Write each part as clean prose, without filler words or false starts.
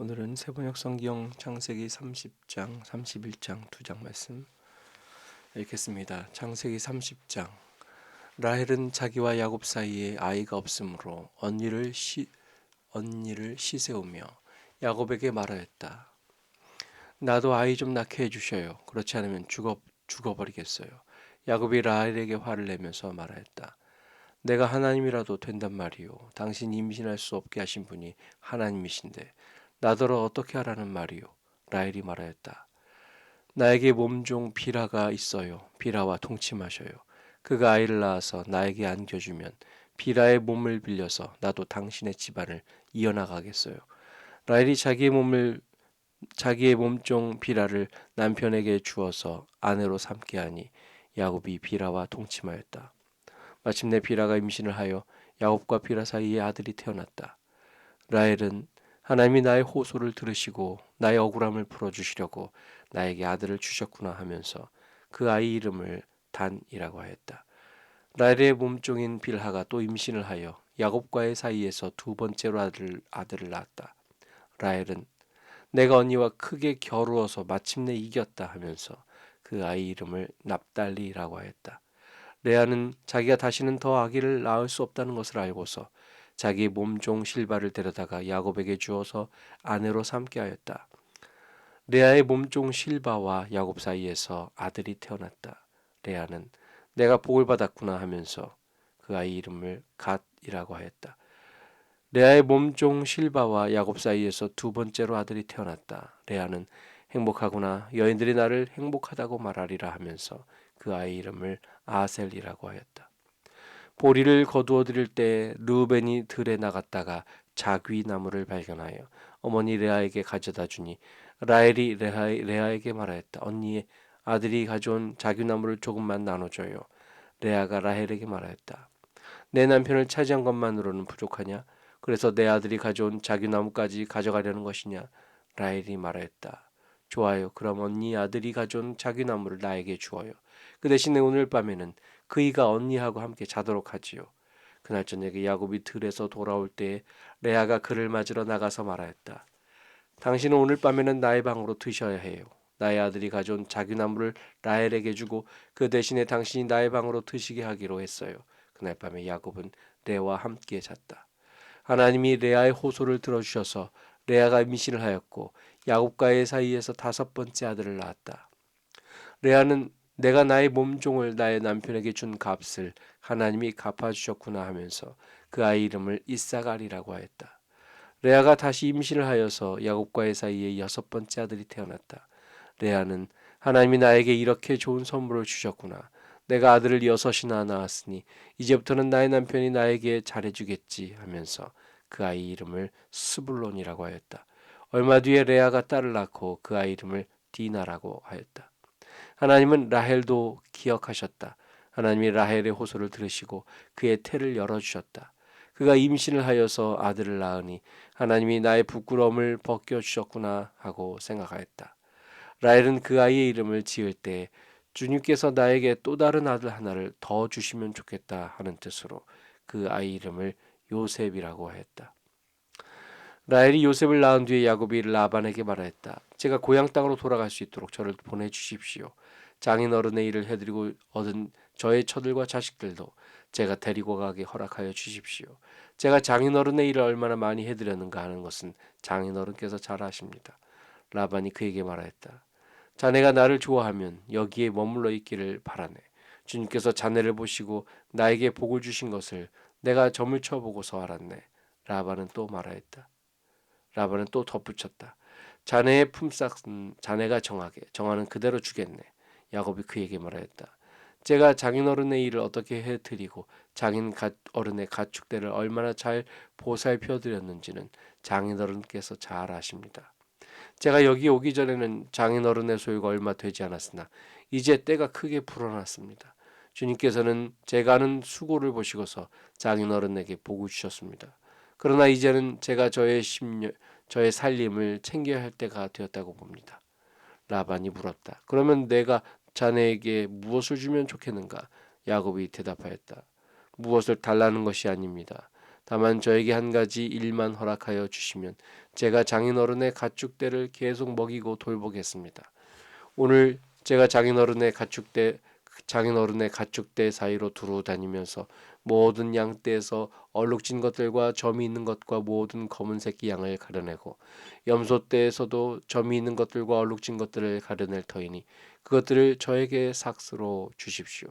오늘은 세번역 성경 창세기 30장, 31장 두 장 말씀 읽겠습니다. 창세기 30장. 라헬은 자기와 야곱 사이에 아이가 없으므로 언니를 시세우며 야곱에게 말하였다. 나도 아이 좀 낳게 해주셔요. 그렇지 않으면 죽어버리겠어요. 야곱이 라헬에게 화를 내면서 말하였다. 내가 하나님이라도 된단 말이오. 당신이 임신할 수 없게 하신 분이 하나님이신데 나더러 어떻게 하라는 말이오. 라헬이 말하였다. 나에게 몸종 비라가 있어요. 비라와 동침하셔요. 그가 아이를 낳아서 나에게 안겨주면 비라의 몸을 빌려서 나도 당신의 집안을 이어나가겠어요. 라헬이 자기의 몸종 비라를 남편에게 주어서 아내로 삼게 하니 야곱이 비라와 동침하였다. 마침내 비라가 임신을 하여 야곱과 비라 사이에 아들이 태어났다. 라헬은 하나님이 나의 호소를 들으시고 나의 억울함을 풀어주시려고 나에게 아들을 주셨구나 하면서 그 아이 이름을 단이라고 하였다. 라헬의 몸종인 빌하가 또 임신을 하여 야곱과의 사이에서 두 번째로 아들을 낳았다. 라헬은 내가 언니와 크게 겨루어서 마침내 이겼다 하면서 그 아이 이름을 납달리라고 하였다. 레아는 자기가 다시는 더 아기를 낳을 수 없다는 것을 알고서 자기 몸종 실바를 데려다가 야곱에게 주어서 아내로 삼게 하였다. 레아의 몸종 실바와 야곱 사이에서 아들이 태어났다. 레아는 내가 복을 받았구나 하면서 그 아이 이름을 갓이라고 하였다. 레아의 몸종 실바와 야곱 사이에서 두 번째로 아들이 태어났다. 레아는 행복하구나, 여인들이 나를 행복하다고 말하리라 하면서 그 아이 이름을 아셀이라고 하였다. 보리를 거두어 드릴 때 르우벤이 들에 나갔다가 자귀 나무를 발견하여 어머니 레아에게 가져다 주니 라헬이 레아에게 말하였다. 언니의 아들이 가져온 자귀 나무를 조금만 나눠줘요. 레아가 라헬에게 말하였다. 내 남편을 차지한 것만으로는 부족하냐? 그래서 내 아들이 가져온 자귀 나무까지 가져가려는 것이냐? 라헬이 말하였다. 좋아요. 그럼 언니 아들이 가져온 자귀 나무를 나에게 주어요. 그 대신에 오늘 밤에는 그이가 언니하고 함께 자도록 하지요. 그날 저녁에 야곱이 들에서 돌아올 때에 레아가 그를 맞으러 나가서 말하였다. 당신은 오늘 밤에는 나의 방으로 드셔야 해요. 나의 아들이 가져온 자귀나무를 라헬에게 주고 그 대신에 당신이 나의 방으로 드시게 하기로 했어요. 그날 밤에 야곱은 레아와 함께 잤다. 하나님이 레아의 호소를 들어주셔서 레아가 임신을 하였고 야곱과의 사이에서 다섯 번째 아들을 낳았다. 레아는 내가 나의 몸종을 나의 남편에게 준 값을 하나님이 갚아주셨구나 하면서 그 아이 이름을 이사갈이라고 하였다. 레아가 다시 임신을 하여서 야곱과의 사이에 여섯 번째 아들이 태어났다. 레아는 하나님이 나에게 이렇게 좋은 선물을 주셨구나. 내가 아들을 여섯이나 낳았으니 이제부터는 나의 남편이 나에게 잘해주겠지 하면서 그 아이 이름을 스불론이라고 하였다. 얼마 뒤에 레아가 딸을 낳고 그 아이 이름을 디나라고 하였다. 하나님은 라헬도 기억하셨다. 하나님이 라헬의 호소를 들으시고 그의 태를 열어주셨다. 그가 임신을 하여서 아들을 낳으니 하나님이 나의 부끄러움을 벗겨주셨구나 하고 생각하였다. 라헬은 그 아이의 이름을 지을 때 주님께서 나에게 또 다른 아들 하나를 더 주시면 좋겠다 하는 뜻으로 그 아이 이름을 요셉이라고 하였다. 라헬이 요셉을 낳은 뒤에 야곱이 라반에게 말하였다. 제가 고향 땅으로 돌아갈 수 있도록 저를 보내주십시오. 장인어른의 일을 해드리고 얻은 저의 처들과 자식들도 제가 데리고 가게 허락하여 주십시오. 제가 장인어른의 일을 얼마나 많이 해드렸는가 하는 것은 장인어른께서 잘 아십니다. 라반이 그에게 말하였다. 자네가 나를 좋아하면 여기에 머물러 있기를 바라네. 주님께서 자네를 보시고 나에게 복을 주신 것을 내가 점을 쳐보고서 알았네. 라반은 또 말하였다. 라반은 또 덧붙였다. 자네의 품삯은 자네가 정하는 그대로 주겠네. 야곱이 그에게 말하였다. 제가 장인어른의 일을 어떻게 해드리고 장인어른의 가축대를 얼마나 잘 보살펴 드렸는지는 장인어른께서 잘 아십니다. 제가 여기 오기 전에는 장인어른의 소유가 얼마 되지 않았으나 이제 때가 크게 불어났습니다. 주님께서는 제가 하는 수고를 보시고서 장인어른에게 복을 주셨습니다. 그러나 이제는 제가 저의 살림을 챙겨야 할 때가 되었다고 봅니다. 라반이 물었다. 그러면 내가 자네에게 무엇을 주면 좋겠는가? 야곱이 대답하였다. 무엇을 달라는 것이 아닙니다. 다만 저에게 한 가지 일만 허락하여 주시면 제가 장인어른의 가축대를 계속 먹이고 돌보겠습니다. 오늘 제가 장인어른의 가축대 사이로 두루 다니면서 모든 양떼에서 얼룩진 것들과 점이 있는 것과 모든 검은 새끼 양을 가려내고 염소떼에서도 점이 있는 것들과 얼룩진 것들을 가려낼 터이니 그것들을 저에게 삭스로 주십시오.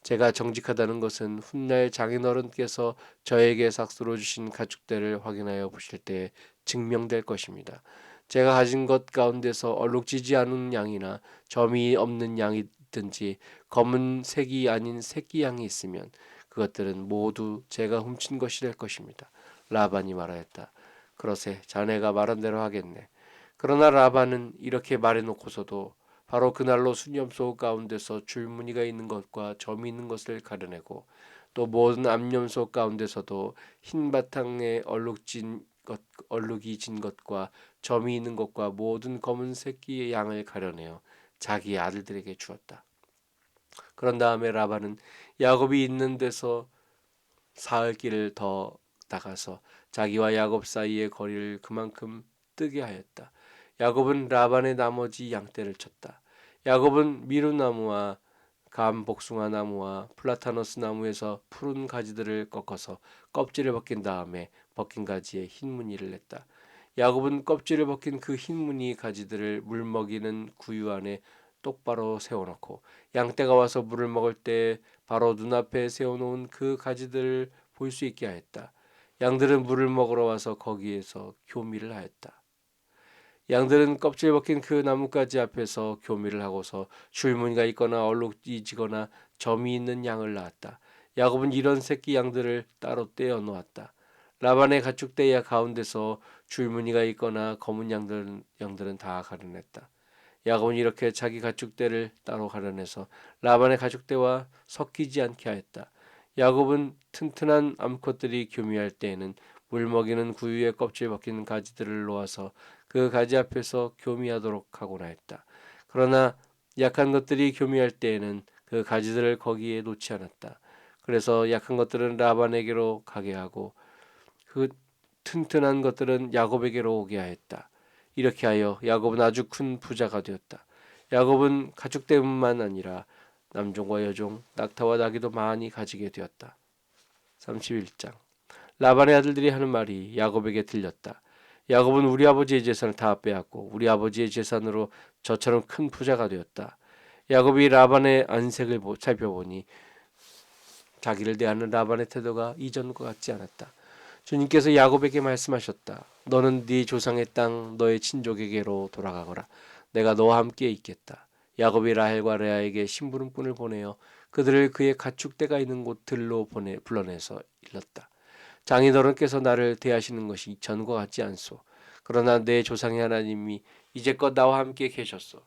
제가 정직하다는 것은 훗날 장인어른께서 저에게 삭스로 주신 가축대를 확인하여 보실 때 증명될 것입니다. 제가 가진 것 가운데서 얼룩지지 않은 양이나 점이 없는 양이든지 검은 색이 아닌 새끼 양이 있으면 그것들은 모두 제가 훔친 것이 될 것입니다. 라반이 말하였다. 그러세 자네가 말한 대로 하겠네. 그러나 라반은 이렇게 말해놓고서도 바로 그날로 순염소 가운데서 줄무늬가 있는 것과 점이 있는 것을 가려내고 또 모든 암염소 가운데서도 흰 바탕에 얼룩이 진 것과 점이 있는 것과 모든 검은 새끼의 양을 가려내어 자기 아들들에게 주었다. 그런 다음에 라반은 야곱이 있는 데서 사흘 길을 더 나가서 자기와 야곱 사이의 거리를 그만큼 뜨게 하였다. 야곱은 라반의 나머지 양떼를 쳤다. 야곱은 미루나무와 감복숭아 나무와 플라타너스 나무에서 푸른 가지들을 꺾어서 껍질을 벗긴 다음에 벗긴 가지에 흰 무늬를 냈다. 야곱은 껍질을 벗긴 그 흰 무늬 가지들을 물 먹이는 구유 안에 똑바로 세워놓고 양떼가 와서 물을 먹을 때 바로 눈앞에 세워놓은 그 가지들을 볼 수 있게 하였다. 양들은 물을 먹으러 와서 거기에서 교미를 하였다. 양들은 껍질 벗긴 그 나뭇가지 앞에서 교미를 하고서 줄무늬가 있거나 얼룩이 지거나 점이 있는 양을 낳았다. 야곱은 이런 새끼 양들을 따로 떼어 놓았다. 라반의 가축대 가운데서 줄무늬가 있거나 검은 양들은 다 가려냈다. 야곱은 이렇게 자기 가축대를 따로 가려내서 라반의 가축대와 섞이지 않게 하였다. 야곱은 튼튼한 암컷들이 교미할 때에는 물 먹이는 구유에 껍질 벗긴 가지들을 놓아서 그 가지 앞에서 교미하도록 하고나 했다. 그러나 약한 것들이 교미할 때에는 그 가지들을 거기에 놓지 않았다. 그래서 약한 것들은 라반에게로 가게 하고 그 튼튼한 것들은 야곱에게로 오게 하였다. 이렇게 하여 야곱은 아주 큰 부자가 되었다. 야곱은 가축대뿐만 아니라 남종과 여종, 낙타와 나귀도 많이 가지게 되었다. 31장 라반의 아들들이 하는 말이 야곱에게 들렸다. 야곱은 우리 아버지의 재산을 다 빼앗고 우리 아버지의 재산으로 저처럼 큰 부자가 되었다. 야곱이 라반의 안색을 살펴보니 자기를 대하는 라반의 태도가 이전과 같지 않았다. 주님께서 야곱에게 말씀하셨다. 너는 네 조상의 땅 너의 친족에게로 돌아가거라. 내가 너와 함께 있겠다. 야곱이 라헬과 레아에게 심부름꾼을 보내어 그들을 그의 가축대가 있는 곳들로 불러내서 일렀다. 장인어른께서 나를 대하시는 것이 전과 같지 않소. 그러나 내 조상의 하나님이 이제껏 나와 함께 계셨소.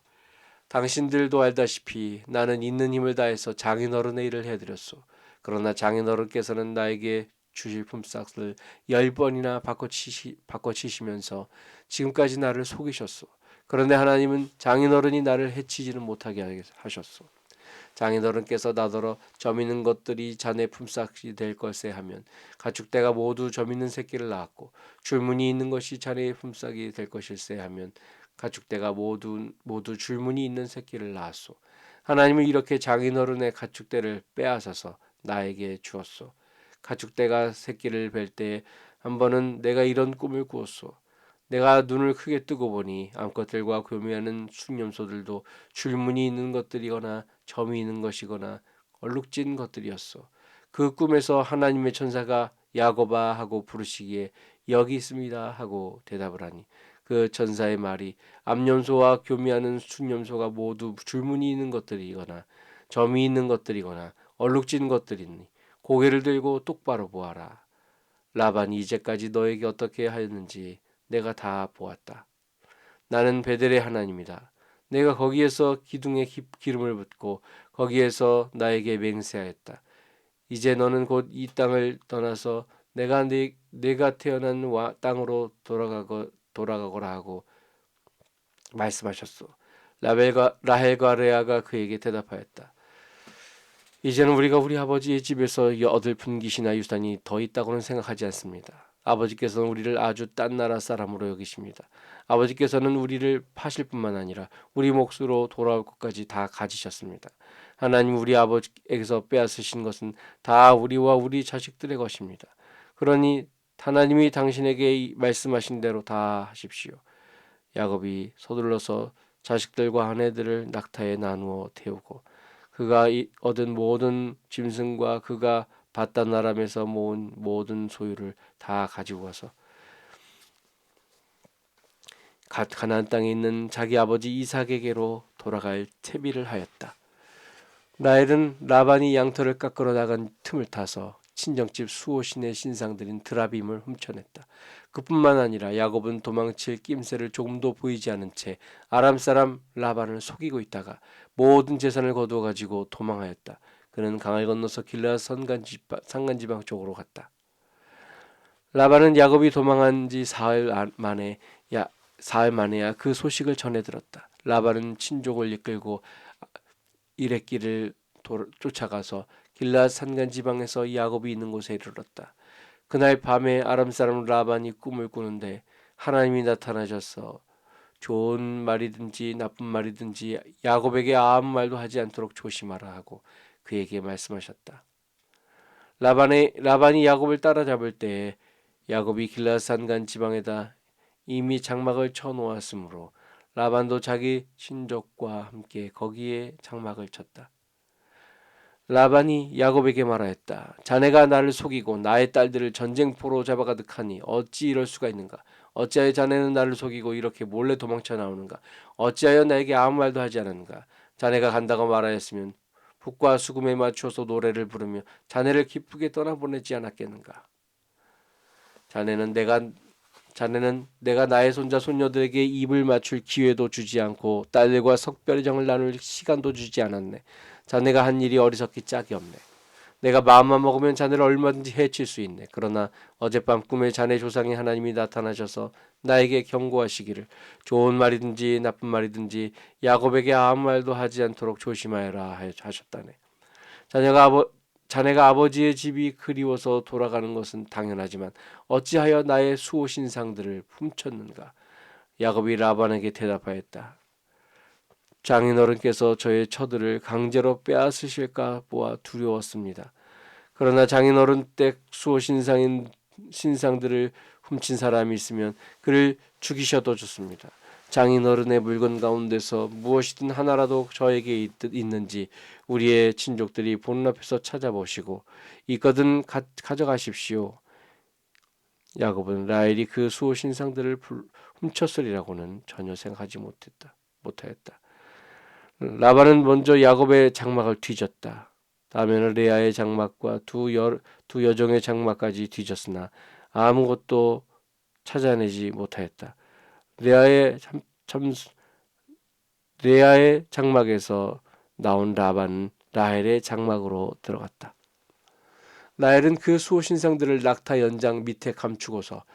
당신들도 알다시피 나는 있는 힘을 다해서 장인어른의 일을 해드렸소. 그러나 장인어른께서는 나에게 주실 품삯을 10번이나 바꿔치시면서 지금까지 나를 속이셨소. 그런데 하나님은 장인어른이 나를 해치지는 못하게 하셨소. 장인어른께서 나더러 점 있는 것들이 자네 품삯이 될 걸세 하면 가축대가 모두 점 있는 새끼를 낳았고 줄무늬 있는 것이 자네의 품삯이 될 것일세 하면 가축대가 모두 줄무늬 있는 새끼를 낳았소. 하나님은 이렇게 장인어른의 가축대를 빼앗아서 나에게 주었소. 가축대가 새끼를 뵐 때 한 번은 내가 이런 꿈을 꾸었소. 내가 눈을 크게 뜨고 보니 암컷들과 교미하는 숭염소들도 줄무늬 있는 것들이거나 점이 있는 것이거나 얼룩진 것들이었소. 그 꿈에서 하나님의 천사가 야곱아 하고 부르시기에 여기 있습니다 하고 대답을 하니 그 천사의 말이 암염소와 교미하는 숭염소가 모두 줄무늬 있는 것들이거나 점이 있는 것들이거나 얼룩진 것들이니 고개를 들고 똑바로 보아라. 라반이 이제까지 너에게 어떻게 하였는지 내가 다 보았다. 나는 베델의 하나님이다. 내가 거기에서 기둥에 기름을 붓고 거기에서 나에게 맹세하였다. 이제 너는 곧 이 땅을 떠나서 내가 태어난 땅으로 돌아가거라 하고 말씀하셨소. 라헬과 레아가 그에게 대답하였다. 이제는 우리가 우리 아버지의 집에서 얻을 분깃이나 유산이 더 있다고는 생각하지 않습니다. 아버지께서는 우리를 아주 딴 나라 사람으로 여기십니다. 아버지께서는 우리를 파실 뿐만 아니라 우리 몫으로 돌아올 것까지 다 가지셨습니다. 하나님 우리 아버지에게서 빼앗으신 것은 다 우리와 우리 자식들의 것입니다. 그러니 하나님이 당신에게 말씀하신 대로 다 하십시오. 야곱이 서둘러서 자식들과 아내들을 낙타에 나누어 태우고 그가 얻은 모든 짐승과 그가 바단 아람에서 모은 모든 소유를 다 가지고 와서 가나안 땅에 있는 자기 아버지 이삭에게로 돌아갈 채비를 하였다. 라헬은 라반이 양털을 깎으러 나간 틈을 타서 친정집 수호신의 신상들인 드라빔을 훔쳐냈다. 그뿐만 아니라 야곱은 도망칠 낌새를 조금도 보이지 않은 채 아람 사람 라반을 속이고 있다가 모든 재산을 거두어 가지고 도망하였다. 그는 강을 건너서 길르앗 산간지방 쪽으로 갔다. 라반은 야곱이 도망한 지 사흘 만에야 그 소식을 전해 들었다. 라반은 친족을 이끌고 이랫길을 쫓아가서 길르앗 산간 지방에서 야곱이 있는 곳에 이르렀다. 그날 밤에 아람 사람 라반이 꿈을 꾸는데 하나님이 나타나셔서 좋은 말이든지 나쁜 말이든지 야곱에게 아무 말도 하지 않도록 조심하라 하고 그에게 말씀하셨다. 라반이 야곱을 따라잡을 때에 야곱이 길르앗 산간 지방에다 이미 장막을 쳐놓았으므로 라반도 자기 친족과 함께 거기에 장막을 쳤다. 라반이 야곱에게 말하였다. 자네가 나를 속이고 나의 딸들을 전쟁포로 잡아가득 하니 어찌 이럴 수가 있는가? 어찌하여 자네는 나를 속이고 이렇게 몰래 도망쳐 나오는가? 어찌하여 나에게 아무 말도 하지 않았는가? 자네가 간다고 말하였으면 북과 수금에 맞추어서 노래를 부르며 자네를 기쁘게 떠나보내지 않았겠는가? 자네는 내가 나의 손자 손녀들에게 입을 맞출 기회도 주지 않고 딸들과 석별정을 나눌 시간도 주지 않았네. 자네가 한 일이 어리석기 짝이 없네. 내가 마음만 먹으면 자네를 얼마든지 해칠 수 있네. 그러나 어젯밤 꿈에 자네 조상의 하나님이 나타나셔서 나에게 경고하시기를 좋은 말이든지 나쁜 말이든지 야곱에게 아무 말도 하지 않도록 조심하여라 하셨다네. 자네가 아버지의 집이 그리워서 돌아가는 것은 당연하지만 어찌하여 나의 수호 신상들을 훔쳤는가? 야곱이 라반에게 대답하였다. 장인어른께서 저의 처들을 강제로 빼앗으실까 보아 두려웠습니다. 그러나 장인어른 댁 수호 신상들을 훔친 사람이 있으면 그를 죽이셔도 좋습니다. 장인어른의 물건 가운데서 무엇이든 하나라도 저에게 있는지 우리의 친족들이 보는 앞에서 찾아보시고 있거든 가져가십시오. 야곱은 라헬이 그 수호 신상들을 훔쳤으리라고는 전혀 생각하지 못하였다. 라반은 먼저 야곱의 장막을 뒤졌다. 다음에는 레아의 장막과 두 여종의 장막까지 뒤졌으나 아무것도 찾아내지 못하였다. 레아의 장막에서 나온 라반은 라헬의 장막으로 들어갔다. 라헬은 그 수호 신상들을 낙타 안장 밑에 감추고서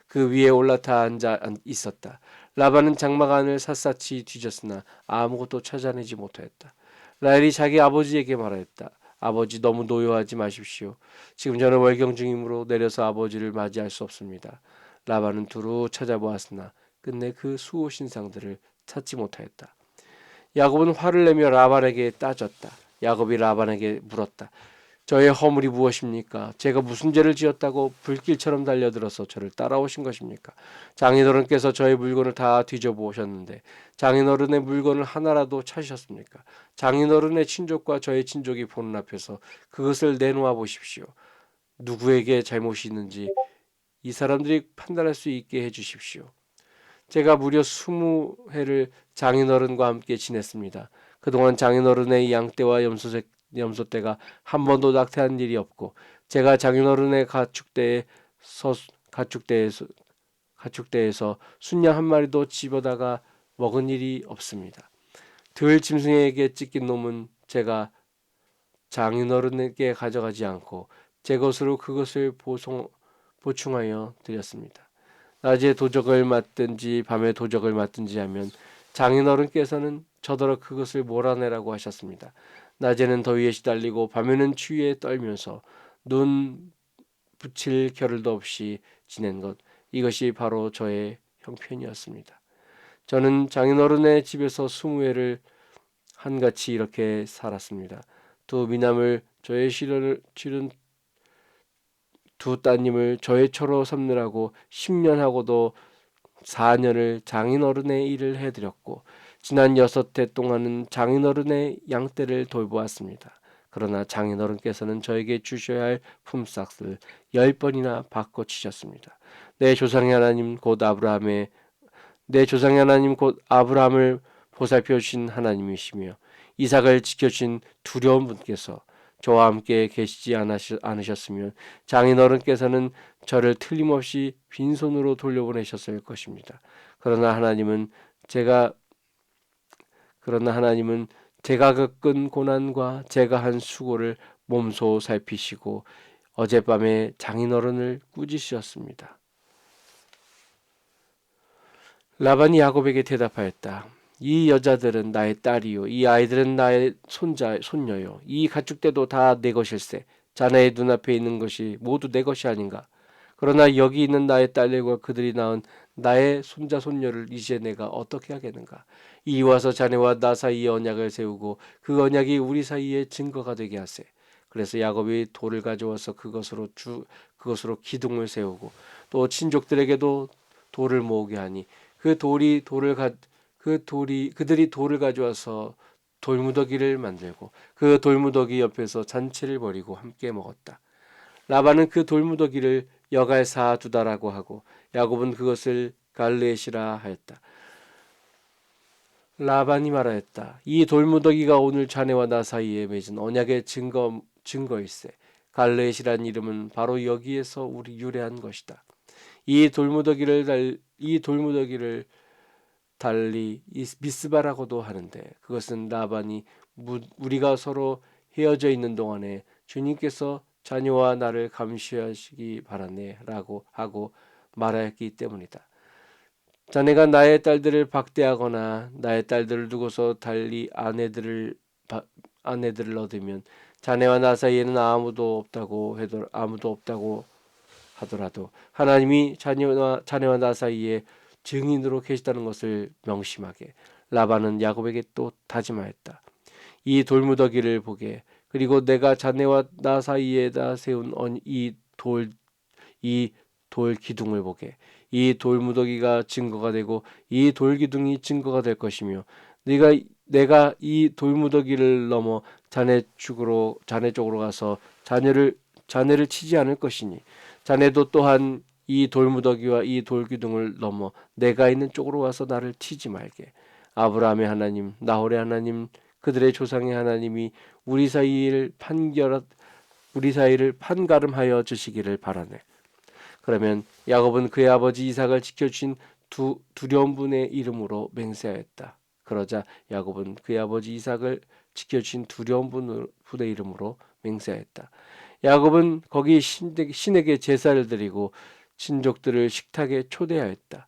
그 위에 올라타 앉아 있었다. 라반은 장막 안을 샅샅이 뒤졌으나 아무것도 찾아내지 못하였다. 라헬이 자기 아버지에게 말하였다. 아버지 너무 노여하지 마십시오. 지금 저는 월경 중이므로 내려서 아버지를 맞이할 수 없습니다. 라반은 두루 찾아보았으나 끝내 그 수호 신상들을 찾지 못하였다. 야곱은 화를 내며 라반에게 따졌다. 야곱이 라반에게 물었다. 저의 허물이 무엇입니까? 제가 무슨 죄를 지었다고 불길처럼 달려들어서 저를 따라오신 것입니까? 장인어른께서 저의 물건을 다 뒤져보셨는데 장인어른의 물건을 하나라도 찾으셨습니까? 장인어른의 친족과 저의 친족이 보는 앞에서 그것을 내놓아 보십시오. 누구에게 잘못이 있는지 이 사람들이 판단할 수 있게 해주십시오. 제가 무려 20해를 장인어른과 함께 지냈습니다. 그동안 장인어른의 양떼와 염소떼가 한 번도 낙태한 일이 없고 제가 장인어른의 가축대에서 순양 한 마리도 집어다가 먹은 일이 없습니다. 들 짐승에게 찢긴 놈은 제가 장인어른에게 가져가지 않고 제 것으로 그것을 보충하여 드렸습니다. 낮에 도적을 맞든지 밤에 도적을 맞든지 하면 장인어른께서는 저더러 그것을 몰아내라고 하셨습니다. 낮에는 더위에 시달리고 밤에는 추위에 떨면서 눈 붙일 겨를도 없이 지낸 것, 이것이 바로 저의 형편이었습니다. 저는 장인어른의 집에서 20회를 한같이 이렇게 살았습니다. 두 미남을 저의 치른 두 따님을 저의 처로 삼느라고 10년하고도 4년을 장인어른의 일을 해드렸고 지난 6해 동안은 장인어른의 양떼를 돌보았습니다. 그러나 장인어른께서는 저에게 주셔야 할 품삯을 10번이나 바꿔치셨습니다. 내 조상의 하나님 곧 아브라함을 보살펴 주신 하나님이시며 이삭을 지켜주신 두려운 분께서 저와 함께 계시지 않으셨으면 장인어른께서는 저를 틀림없이 빈손으로 돌려보내셨을 것입니다. 그러나 하나님은 제가 겪은 고난과 제가 한 수고를 몸소 살피시고 어젯밤에 장인어른을 꾸짖으셨습니다. 라반이 야곱에게 대답하였다. 이 여자들은 나의 딸이요, 이 아이들은 나의 손녀요. 이 가축대도 다 내 것일세. 자네의 눈앞에 있는 것이 모두 내 것이 아닌가. 그러나 여기 있는 나의 딸들과 그들이 낳은 나의 손자 손녀를 이제 내가 어떻게 하겠는가. 이리 와서 자네와 나 사이에 언약을 세우고 그 언약이 우리 사이에 증거가 되게 하세. 그래서 야곱이 돌을 가져와서 그것으로 기둥을 세우고 또 친족들에게도 돌을 모으게 하니 그들이 돌을 가져와서 돌무더기를 만들고 그 돌무더기 옆에서 잔치를 벌이고 함께 먹었다. 라반은 그 돌무더기를 여갈사두다라고 하고 야곱은 그것을 갈레시라 하였다. 라반이 말하였다. 이 돌무더기가 오늘 자네와 나 사이에 맺은 언약의 증거일세. 갈레시란 이름은 바로 여기에서 우리 유래한 것이다. 이 돌무더기를 달리 미스바라고도 하는데 그것은 라반이 우리가 서로 헤어져 있는 동안에 주님께서 자녀와 나를 감시하시기 바라네 라고 하고 말하였기 때문이다. 자네가 나의 딸들을 박대하거나 나의 딸들을 두고서 달리 아내들을 얻으면 자네와 나 사이에는 아무도 없다고 하더라도 하나님이 자네와 나 사이에 증인으로 계시다는 것을 명심하게. 라반은 야곱에게 또 다짐하였다. 이 돌무더기를 보게. 그리고 내가 자네와 나 사이에다 세운 이 돌 기둥을 보게. 이 돌무더기가 증거가 되고 이 돌 기둥이 증거가 될 것이며 내가 이 돌무더기를 넘어 자네 쪽으로 가서 자네를 치지 않을 것이니 자네도 또한 이 돌무더기와 이 돌기둥을 넘어 내가 있는 쪽으로 와서 나를 치지 말게. 아브라함의 하나님, 나홀의 하나님, 그들의 조상의 하나님이 우리 사이를 판가름하여 주시기를 바라네. 그러면 야곱은 그의 아버지 이삭을 지켜주신 두려운 분의 이름으로 맹세하였다. 그러자 야곱은 그의 아버지 이삭을 지켜주신 두려운 분의 이름으로 맹세하였다. 야곱은 거기 신에게 제사를 드리고 친족들을 식탁에 초대하였다.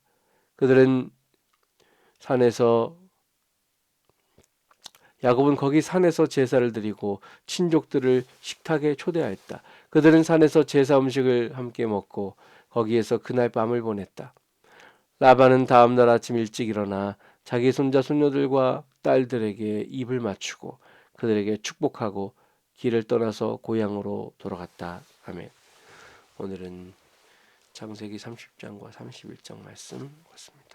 야곱은 거기 산에서 제사를 드리고 친족들을 식탁에 초대하였다. 그들은 산에서 제사 음식을 함께 먹고 거기에서 그날 밤을 보냈다. 라반은 다음 날 아침 일찍 일어나 자기 손자 손녀들과 딸들에게 입을 맞추고 그들에게 축복하고 길을 떠나서 고향으로 돌아갔다. 아멘. 오늘은 창세기 30장과 31장 말씀 봤습니다.